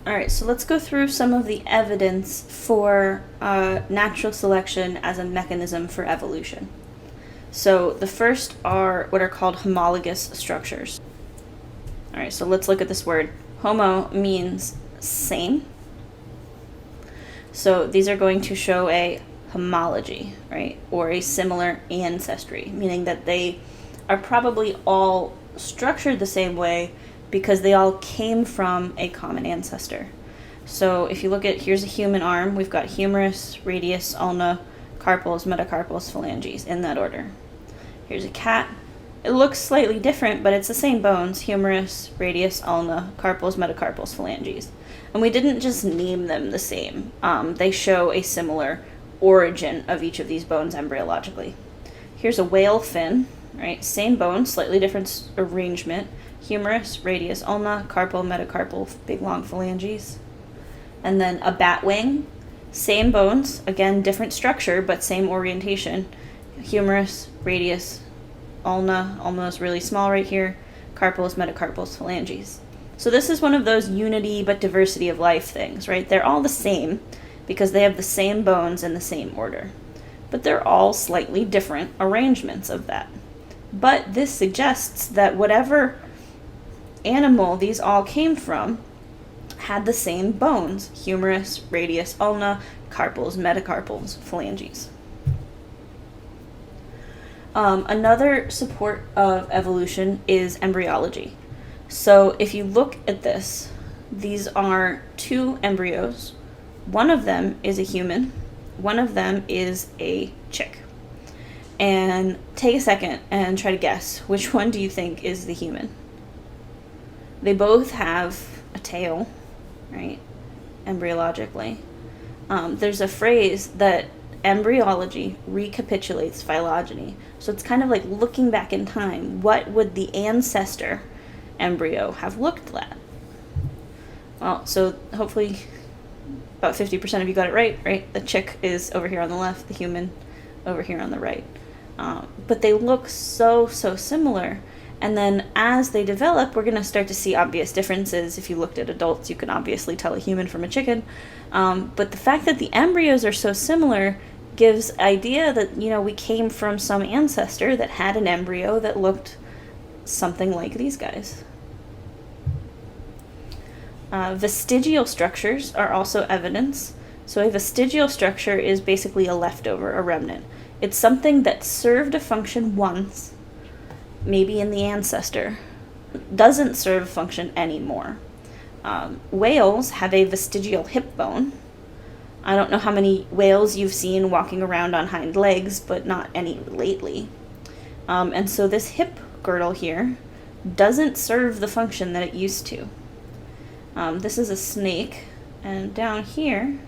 All right, so let's go through some of the evidence for natural selection as a mechanism for evolution. So the first are what are called homologous structures. All right, so let's look at this word. Homo means same. So these are going to show a homology, right, or a similar ancestry, meaning that they are probably all structured the same way because they all came from a common ancestor. So if you look at, here's a human arm, we've got humerus, radius, ulna, carpals, metacarpals, phalanges, in that order. Here's a cat. It looks slightly different, but it's the same bones, humerus, radius, ulna, carpals, metacarpals, phalanges. And we didn't just name them the same. They show a similar origin of each of these bones embryologically. Here's a whale fin, right? Same bone, slightly different arrangement. Humerus, radius, ulna, carpal, metacarpal, big long phalanges. And then a bat wing, same bones, again, different structure, but same orientation. Humerus, radius, ulna, almost really small right here, carpals, metacarpals, phalanges. So this is one of those unity but diversity of life things, right? They're all the same because they have the same bones in the same order. But they're all slightly different arrangements of that. But this suggests that whatever animal these all came from had the same bones, humerus, radius, ulna, carpals, metacarpals, phalanges. Another support of evolution is embryology. So if you look at this, these are two embryos. One of them is a human, one of them is a chick. And take a second and try to guess, which one do you think is the human? They both have a tail, right, embryologically. There's a phrase that embryology recapitulates phylogeny. So it's kind of like looking back in time. What would the ancestor embryo have looked like? Well, so hopefully about 50% of you got it right? The chick is over here on the left, the human over here on the right. But they look so similar. And then as they develop, we're going to start to see obvious differences. If you looked at adults, you can obviously tell a human from a chicken. But the fact that the embryos are so similar gives idea that, we came from some ancestor that had an embryo that looked something like these guys. Vestigial structures are also evidence. So a vestigial structure is basically a leftover, a remnant. It's something that served a function once, maybe in the ancestor, doesn't serve a function anymore. Whales have a vestigial hip bone. I don't know how many whales you've seen walking around on hind legs, but not any lately. And so this hip girdle here doesn't serve the function that it used to. This is a snake, and down here,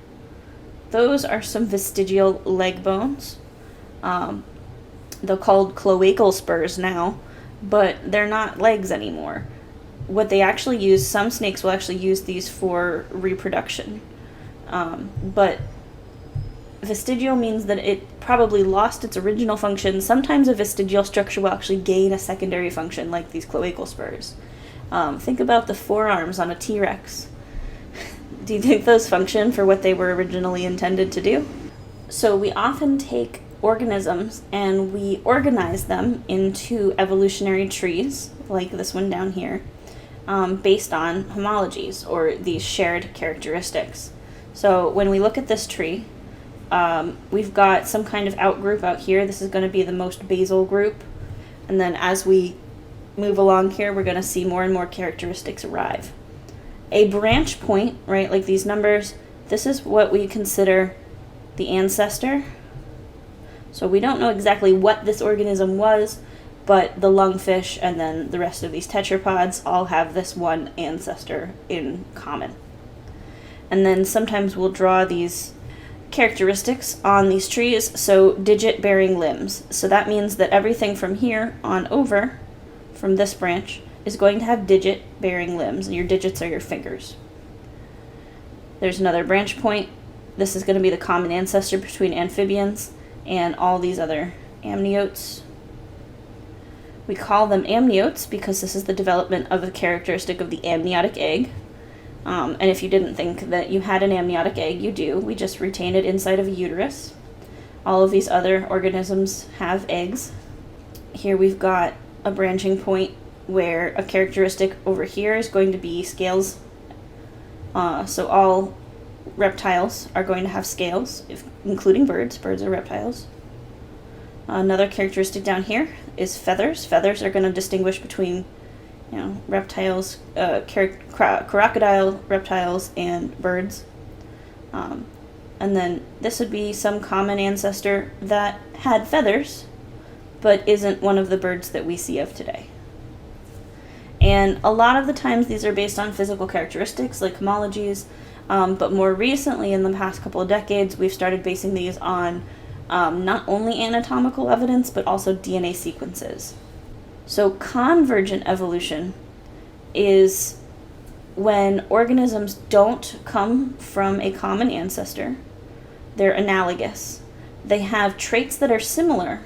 those are some vestigial leg bones. They're called cloacal spurs now, but they're not legs anymore. What they actually use, some snakes will actually use these for reproduction. But vestigial means that it probably lost its original function. Sometimes a vestigial structure will actually gain a secondary function, like these cloacal spurs. Think about the forearms on a T-Rex. Do you think those function for what they were originally intended to do? So we often take organisms and we organize them into evolutionary trees, like this one down here, based on homologies, or these shared characteristics. So when we look at this tree, we've got some kind of outgroup out here. This is going to be the most basal group. And then as we move along here, we're going to see more and more characteristics arrive. A branch point, right, like these numbers, this is what we consider the ancestor. So we don't know exactly what this organism was, but the lungfish and then the rest of these tetrapods all have this one ancestor in common. And then sometimes we'll draw these characteristics on these trees, so digit-bearing limbs. So that means that everything from here on over, from this branch, is going to have digit-bearing limbs. Your digits are your fingers. There's another branch point. This is going to be the common ancestor between amphibians and all these other amniotes. We call them amniotes because this is the development of a characteristic of the amniotic egg. And if you didn't think that you had an amniotic egg, you do. We just retain it inside of a uterus. All of these other organisms have eggs. Here we've got a branching point where a characteristic over here is going to be scales. So all reptiles are going to have scales, including birds. Birds are reptiles. Another characteristic down here is feathers. Feathers are going to distinguish between, reptiles, crocodile reptiles, and birds. And then this would be some common ancestor that had feathers, but isn't one of the birds that we see of today. And a lot of the times these are based on physical characteristics like homologies, but more recently, in the past couple of decades, we've started basing these on not only anatomical evidence, but also DNA sequences. So convergent evolution is when organisms don't come from a common ancestor. They're analogous. They have traits that are similar,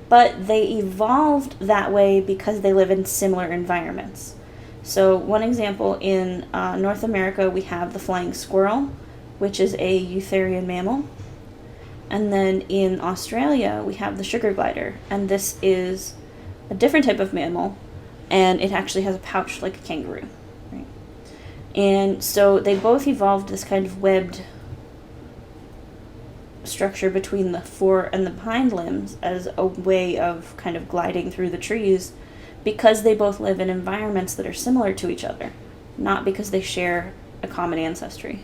but they evolved that way because they live in similar environments. So one example, in North America, we have the flying squirrel, which is a eutherian mammal. And then in Australia, we have the sugar glider, and this is a different type of mammal, and it actually has a pouch like a kangaroo. Right? And so they both evolved this kind of webbed structure between the fore and the hind limbs as a way of kind of gliding through the trees, because they both live in environments that are similar to each other, not because they share a common ancestry.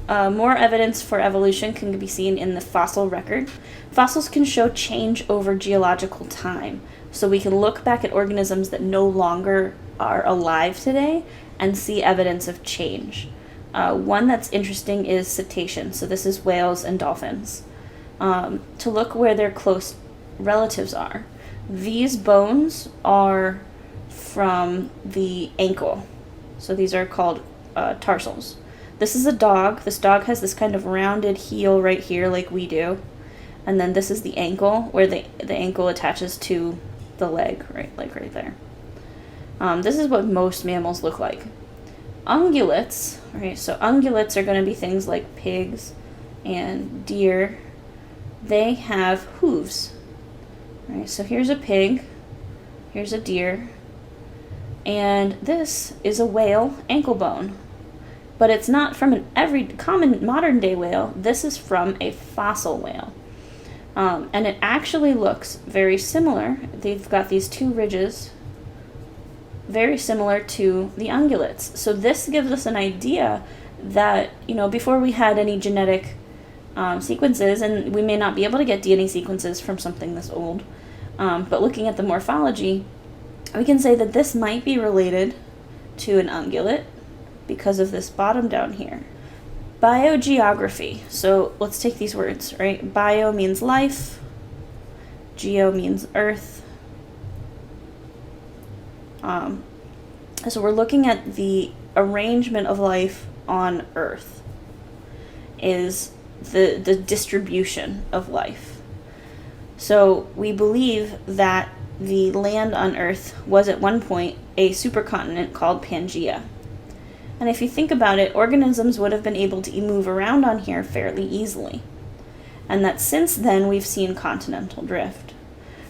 More evidence for evolution can be seen in the fossil record. Fossils can show change over geological time, so we can look back at organisms that no longer are alive today and see evidence of change. One that's interesting is cetacean, so this is whales and dolphins, to look where their close relatives are. These bones are from the ankle, so these are called tarsals. This is a dog. This dog has this kind of rounded heel right here like we do, and then this is the ankle, where the ankle attaches to the leg, right there. This is what most mammals look like. Ungulates, right? So ungulates are going to be things like pigs and deer. They have hooves, right? So here's a pig, here's a deer, and this is a whale ankle bone. But it's not from every common modern day whale. This is from a fossil whale. And it actually looks very similar. They've got these two ridges, very similar to the ungulates. So this gives us an idea that, before we had any genetic sequences, and we may not be able to get DNA sequences from something this old, but looking at the morphology, we can say that this might be related to an ungulate because of this bottom down here. Biogeography. So let's take these words, right? Bio means life. Geo means earth. So we're looking at the arrangement of life on Earth, is the distribution of life. So we believe that the land on Earth was at one point a supercontinent called Pangaea. And if you think about it, organisms would have been able to move around on here fairly easily. And that since then we've seen continental drift.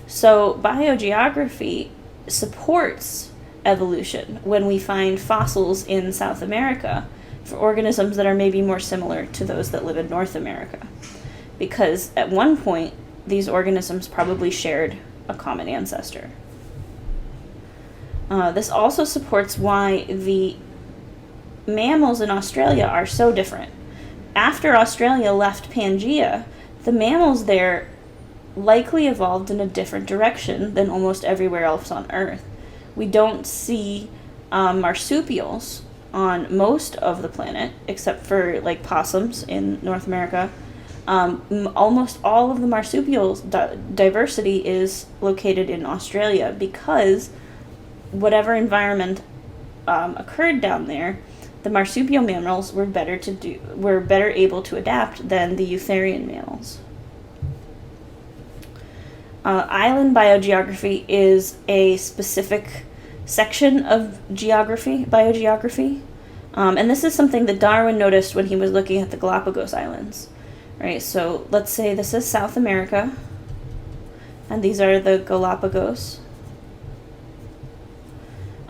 So biogeography supports evolution when we find fossils in South America for organisms that are maybe more similar to those that live in North America. Because at one point, these organisms probably shared a common ancestor. This also supports why the mammals in Australia are so different. After Australia left Pangaea, the mammals there likely evolved in a different direction than almost everywhere else on Earth. We don't see marsupials on most of the planet, except for like possums in North America. Almost all of the marsupial diversity is located in Australia, because whatever environment occurred down there, the marsupial mammals were better able to adapt than the eutherian mammals. Island biogeography is a specific section of biogeography. And this is something that Darwin noticed when he was looking at the Galapagos Islands. Right, so let's say this is South America, and these are the Galapagos.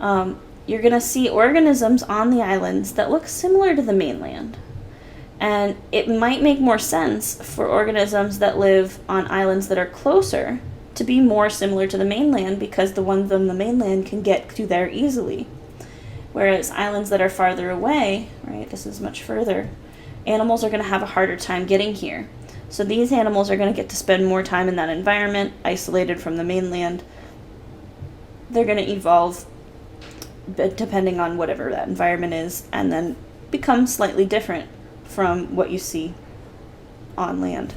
You're going to see organisms on the islands that look similar to the mainland. And it might make more sense for organisms that live on islands that are closer to be more similar to the mainland, because the ones on the mainland can get to there easily. Whereas islands that are farther away, right, this is much further, animals are going to have a harder time getting here. So these animals are going to get to spend more time in that environment, isolated from the mainland. They're going to evolve depending on whatever that environment is, and then become slightly different from what you see on land.